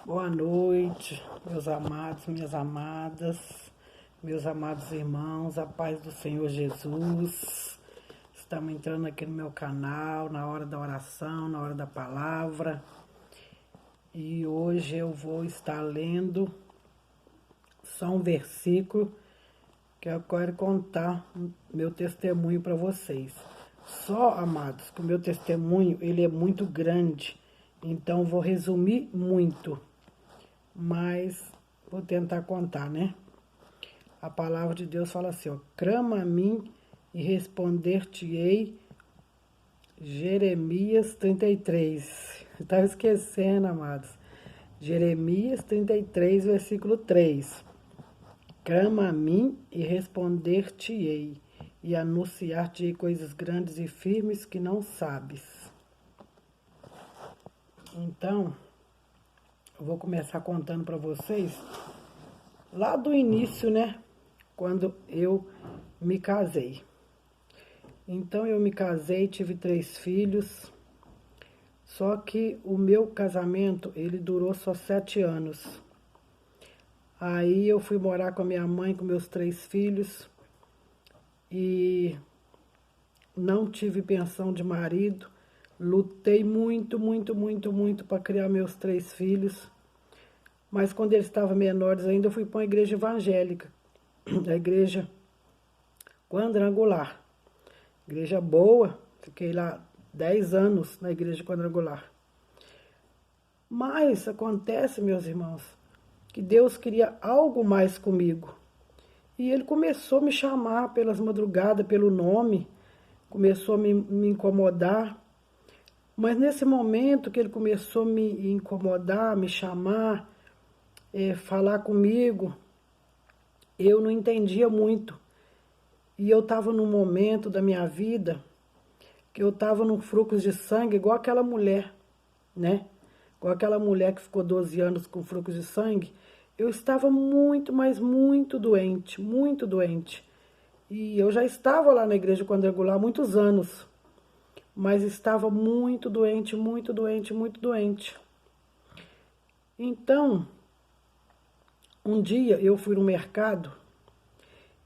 Boa noite, meus amados, minhas amadas, meus amados irmãos, a paz do Senhor Jesus. Estamos entrando aqui no meu canal, na hora da oração, na hora da palavra. E hoje eu vou estar lendo só um versículo que eu quero contar meu testemunho para vocês. Só, amados, que o meu testemunho, ele é muito grande, então vou resumir muito. Mas vou tentar contar, né? A palavra de Deus fala assim, ó. Clama a mim e responder-te-ei. Jeremias 33. Estava esquecendo, amados. Jeremias 33, versículo 3. Clama a mim e responder-te-ei. E anunciar-te-ei coisas grandes e firmes que não sabes. Então, eu vou começar contando para vocês lá do início, né? Quando eu me casei. Então eu me casei, tive 3 filhos. Só que o meu casamento, ele durou só 7 anos. Aí eu fui morar com a minha mãe, com meus 3 filhos. E não tive pensão de marido. Lutei muito para criar meus 3 filhos. Mas quando eles estavam menores ainda, eu fui para uma igreja evangélica. A igreja quadrangular. Igreja boa. Fiquei lá 10 anos na igreja quadrangular. Mas acontece, meus irmãos, que Deus queria algo mais comigo. E Ele começou a me chamar pelas madrugadas, pelo nome. Começou a me incomodar. Mas nesse momento que Ele começou a me incomodar, me chamar, falar comigo, eu não entendia muito. E eu estava num momento da minha vida que eu estava num fluxo de sangue igual aquela mulher, né? Igual aquela mulher que ficou 12 anos com fluxo de sangue. Eu estava muito, mas muito doente, muito doente. E eu já estava lá na igreja quadrangular há muitos anos, mas estava muito doente, muito doente, muito doente. Então, um dia eu fui no mercado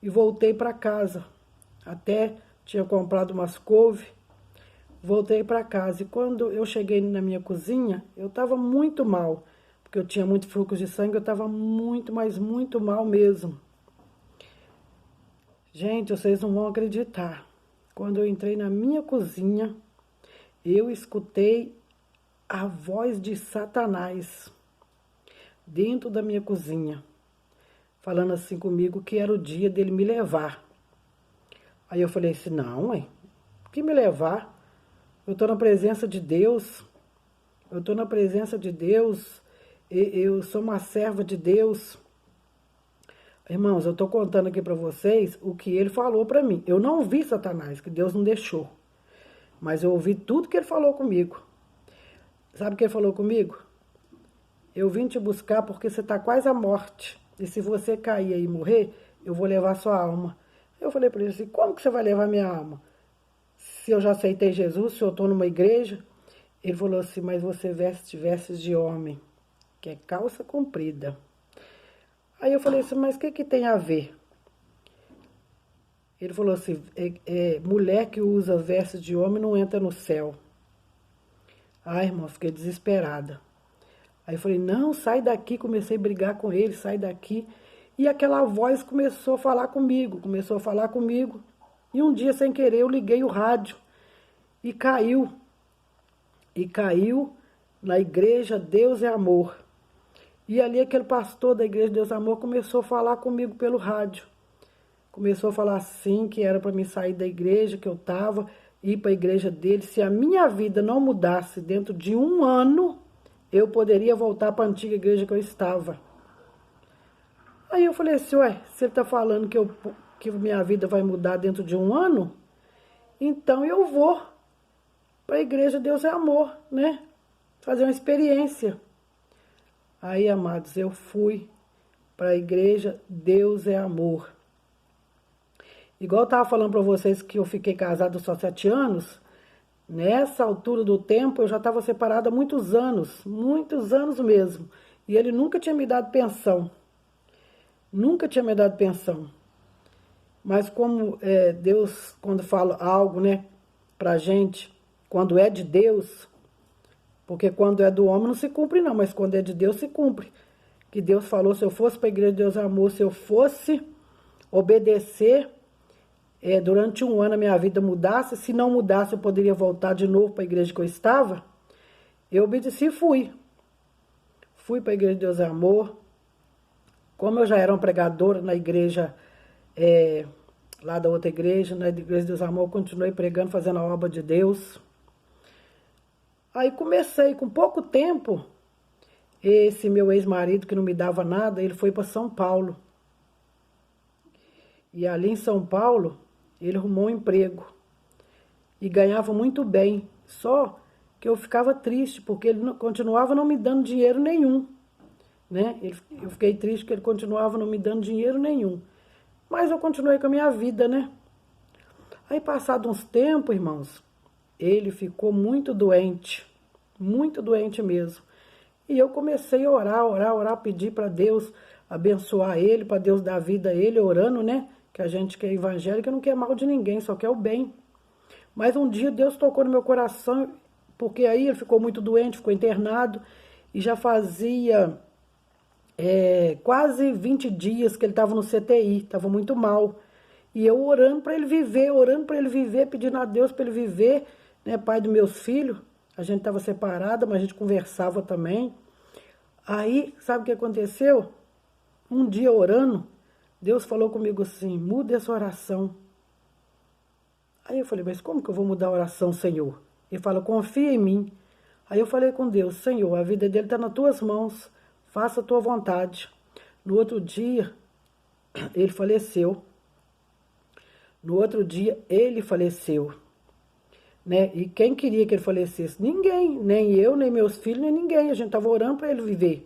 e voltei para casa. Até tinha comprado umas couve, voltei para casa. E quando eu cheguei na minha cozinha, eu estava muito mal, porque eu tinha muito fluxo de sangue, eu estava muito, mas muito mal mesmo. Gente, vocês não vão acreditar. Quando eu entrei na minha cozinha, eu escutei a voz de Satanás dentro da minha cozinha, falando assim comigo que era o dia dele me levar. Aí eu falei assim, não, que me levar? Eu estou na presença de Deus, eu estou na presença de Deus, eu sou uma serva de Deus. Irmãos, eu estou contando aqui para vocês o que ele falou para mim. Eu não vi Satanás, que Deus não deixou, mas eu ouvi tudo que ele falou comigo. Sabe o que ele falou comigo? Eu vim te buscar porque você está quase à morte. E se você cair aí e morrer, eu vou levar sua alma. Eu falei para ele assim, como que você vai levar minha alma? Se eu já aceitei Jesus, se eu estou numa igreja. Ele falou assim, mas você veste vestes de homem, que é calça comprida. Aí eu falei assim, mas o que tem a ver? Ele falou assim, mulher que usa vestes de homem não entra no céu. Ai, irmão, fiquei desesperada. Aí eu falei, não, sai daqui, comecei a brigar com ele, sai daqui. E aquela voz começou a falar comigo, E um dia, sem querer, eu liguei o rádio e caiu. E caiu na igreja Deus é Amor. E ali aquele pastor da igreja Deus é Amor começou a falar comigo pelo rádio. Começou a falar assim, que era para mim sair da igreja que eu estava, ir para a igreja dele. Se a minha vida não mudasse dentro de 1 ano, eu poderia voltar para a antiga igreja que eu estava. Aí eu falei assim, se ele está falando que minha vida vai mudar dentro de 1 ano, então eu vou para a igreja Deus é Amor, né? Fazer uma experiência. Aí, amados, eu fui para a igreja Deus é Amor. Igual eu estava falando para vocês que eu fiquei casada só 7 anos, nessa altura do tempo eu já estava separada há muitos anos mesmo. E ele nunca tinha me dado pensão. Nunca tinha me dado pensão. Mas como Deus, quando fala algo, né, pra gente, quando é de Deus, porque quando é do homem não se cumpre não, mas quando é de Deus se cumpre. Que Deus falou, se eu fosse para a igreja de Deus Amor, se eu fosse obedecer, durante um ano a minha vida mudasse, se não mudasse eu poderia voltar de novo para a igreja que eu estava, eu obedeci e fui. Fui para a igreja de Deus Amor. Como eu já era uma pregadora na igreja, lá da outra igreja, na igreja de Deus Amor, eu continuei pregando, fazendo a obra de Deus. Aí comecei, com pouco tempo, esse meu ex-marido que não me dava nada, ele foi para São Paulo. E ali em São Paulo, ele arrumou um emprego. E ganhava muito bem. Só que eu ficava triste, porque ele continuava não me dando dinheiro nenhum. Né? Eu fiquei triste porque ele continuava não me dando dinheiro nenhum. Mas eu continuei com a minha vida, né? Aí, passado uns tempos, irmãos, ele ficou muito doente mesmo. E eu comecei a orar, pedir para Deus abençoar ele, para Deus dar vida a ele, orando, né? Que a gente que é evangélica não quer mal de ninguém, só quer o bem. Mas um dia Deus tocou no meu coração, porque aí ele ficou muito doente, ficou internado, e já fazia quase 20 dias que ele estava no CTI, estava muito mal. E eu orando para ele viver, pedindo a Deus para ele viver, né? Pai dos meus filhos, a gente estava separada, mas a gente conversava também. Aí, sabe o que aconteceu? Um dia orando, Deus falou comigo assim, muda essa oração. Aí eu falei, mas como que eu vou mudar a oração, Senhor? Ele falou, confia em mim. Aí eu falei com Deus, Senhor, a vida dele está nas tuas mãos, faça a tua vontade. No outro dia, ele faleceu. No outro dia, ele faleceu. Né? E quem queria que ele falecesse? Ninguém, nem eu, nem meus filhos, nem ninguém. A gente estava orando para ele viver.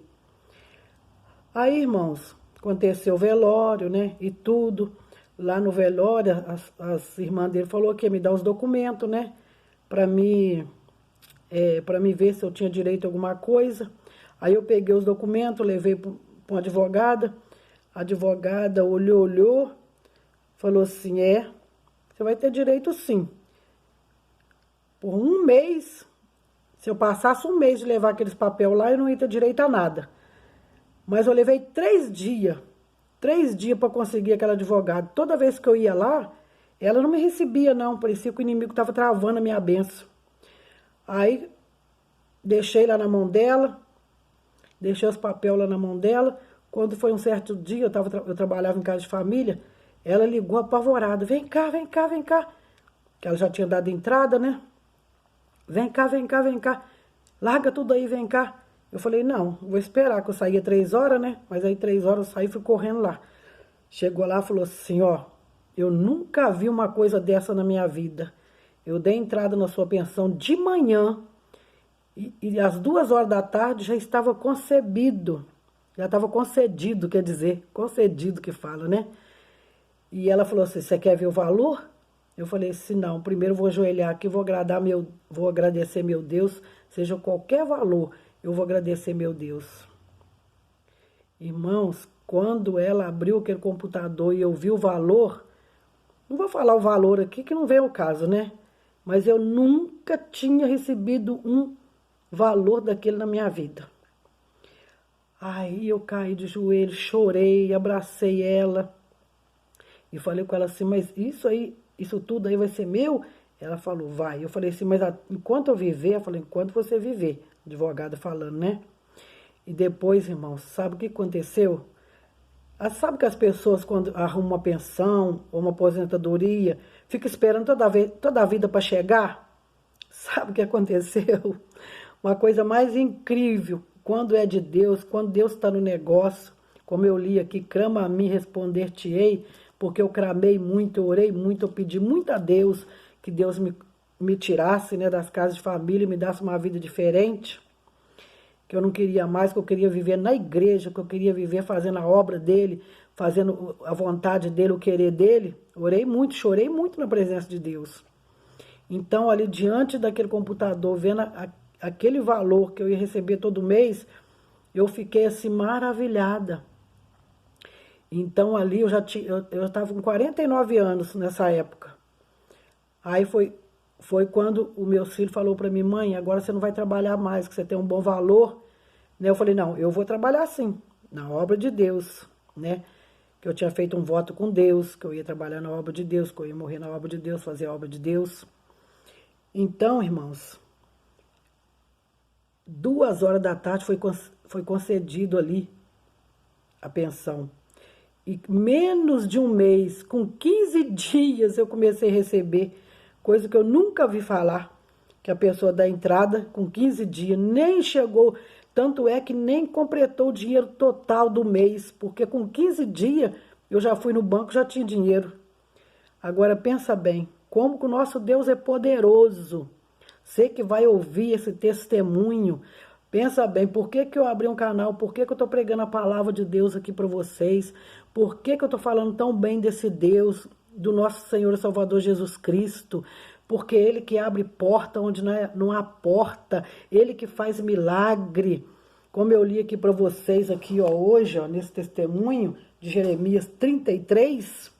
Aí, irmãos, aconteceu o velório, né? E tudo. Lá no velório, as irmãs dele falaram que ia me dar os documentos, né? Para mim ver se eu tinha direito a alguma coisa. Aí eu peguei os documentos, levei para uma advogada. A advogada olhou, falou assim, você vai ter direito sim. Por um mês, se eu passasse um mês de levar aqueles papéis lá, eu não ia ter direito a nada. Mas eu levei 3 dias para conseguir aquela advogada. Toda vez que eu ia lá, ela não me recebia não, parecia que o inimigo estava travando a minha bênção. Aí, deixei lá na mão dela, deixei os papéis lá na mão dela. Quando foi um certo dia, eu trabalhava em casa de família, ela ligou apavorada, vem cá. Que ela já tinha dado entrada, né? Vem cá. Larga tudo aí, vem cá. Eu falei, não, vou esperar, que eu saía 3 horas, né? Mas aí 3 horas eu saí e fui correndo lá. Chegou lá e falou assim, eu nunca vi uma coisa dessa na minha vida. Eu dei entrada na sua pensão de manhã e às 2 horas da tarde já estava concebido. Já estava concedido, quer dizer, concedido que fala, né? E ela falou assim, você quer ver o valor? Eu falei assim, não, primeiro eu vou ajoelhar aqui, vou agradecer meu Deus, seja qualquer valor, eu vou agradecer meu Deus. Irmãos, quando ela abriu aquele computador e eu vi o valor, não vou falar o valor aqui que não vem ao caso, né? Mas eu nunca tinha recebido um valor daquele na minha vida. Aí eu caí de joelho, chorei, abracei ela e falei com ela assim, mas isso tudo aí vai ser meu? Ela falou, vai. Eu falei assim, mas enquanto eu viver, ela falou, enquanto você viver, advogada falando, né? E depois, irmãos, sabe o que aconteceu? Sabe que as pessoas, quando arrumam uma pensão ou uma aposentadoria, ficam esperando toda a vida para chegar? Sabe o que aconteceu? Uma coisa mais incrível, quando é de Deus, quando Deus está no negócio, como eu li aqui, clama a mim, responder-te-ei, porque eu clamei muito, eu orei muito, eu pedi muito a Deus, que Deus me tirasse, né, das casas de família e me desse uma vida diferente, que eu não queria mais, que eu queria viver na igreja, que eu queria viver fazendo a obra dele, fazendo a vontade dele, o querer dele. Orei muito, chorei muito na presença de Deus. Então, ali diante daquele computador, vendo aquele valor que eu ia receber todo mês, eu fiquei assim maravilhada. Então ali eu estava com 49 anos nessa época. Aí foi quando o meu filho falou para mim, mãe, agora você não vai trabalhar mais, que você tem um bom valor. Né? Eu falei, não, eu vou trabalhar sim, na obra de Deus, né? Que eu tinha feito um voto com Deus, que eu ia trabalhar na obra de Deus, que eu ia morrer na obra de Deus, fazer a obra de Deus. Então, irmãos, 2 horas da tarde foi concedido ali a pensão. E menos de um mês, com 15 dias, eu comecei a receber, coisa que eu nunca vi falar, que a pessoa dá entrada com 15 dias, nem chegou, tanto é que nem completou o dinheiro total do mês, porque com 15 dias eu já fui no banco, já tinha dinheiro. Agora pensa bem, como que o nosso Deus é poderoso. Você que vai ouvir esse testemunho, pensa bem, por que que eu abri um canal, por que que eu estou pregando a palavra de Deus aqui para vocês, por que que eu estou falando tão bem desse Deus, do nosso Senhor e Salvador Jesus Cristo, porque Ele que abre porta onde não há porta, Ele que faz milagre, como eu li aqui para vocês aqui ó, hoje, ó, nesse testemunho de Jeremias 33,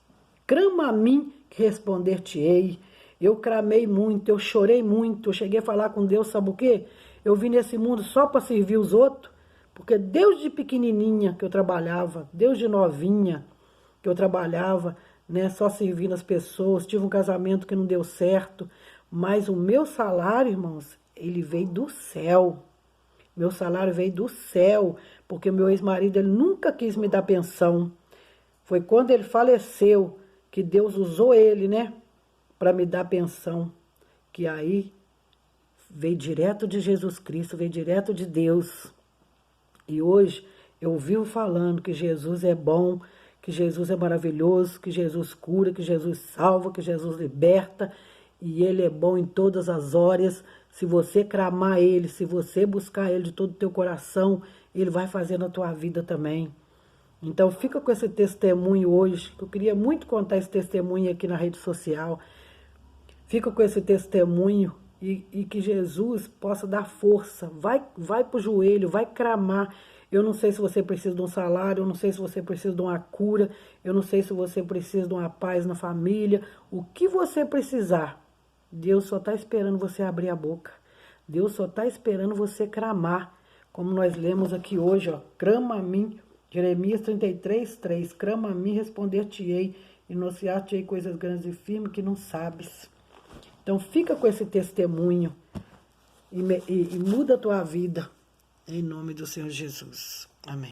clama a mim que responder-te-ei. Eu clamei muito, eu chorei muito, eu cheguei a falar com Deus, sabe o quê? Eu vim nesse mundo só para servir os outros, porque Deus de pequenininha que eu trabalhava, Deus de novinha que eu trabalhava, né, só servindo as pessoas, tive um casamento que não deu certo, mas o meu salário, irmãos, ele veio do céu. Meu salário veio do céu, porque meu ex-marido ele nunca quis me dar pensão. Foi quando ele faleceu que Deus usou ele, né, para me dar pensão, que aí veio direto de Jesus Cristo, veio direto de Deus. E hoje eu vivo falando que Jesus é bom, que Jesus é maravilhoso, que Jesus cura, que Jesus salva, que Jesus liberta. E Ele é bom em todas as horas. Se você clamar Ele, se você buscar Ele de todo o teu coração, Ele vai fazer na tua vida também. Então fica com esse testemunho hoje, que eu queria muito contar esse testemunho aqui na rede social. Fica com esse testemunho e que Jesus possa dar força. Vai pro joelho, vai clamar. Eu não sei se você precisa de um salário, eu não sei se você precisa de uma cura, eu não sei se você precisa de uma paz na família. O que você precisar, Deus só está esperando você abrir a boca. Deus só está esperando você clamar. Como nós lemos aqui hoje, ó, clama a mim, Jeremias 33, 3, clama a mim, responder-te-ei, e anunciar-te-ei coisas grandes e firmes que não sabes. Então fica com esse testemunho e muda a tua vida, em nome do Senhor Jesus. Amém.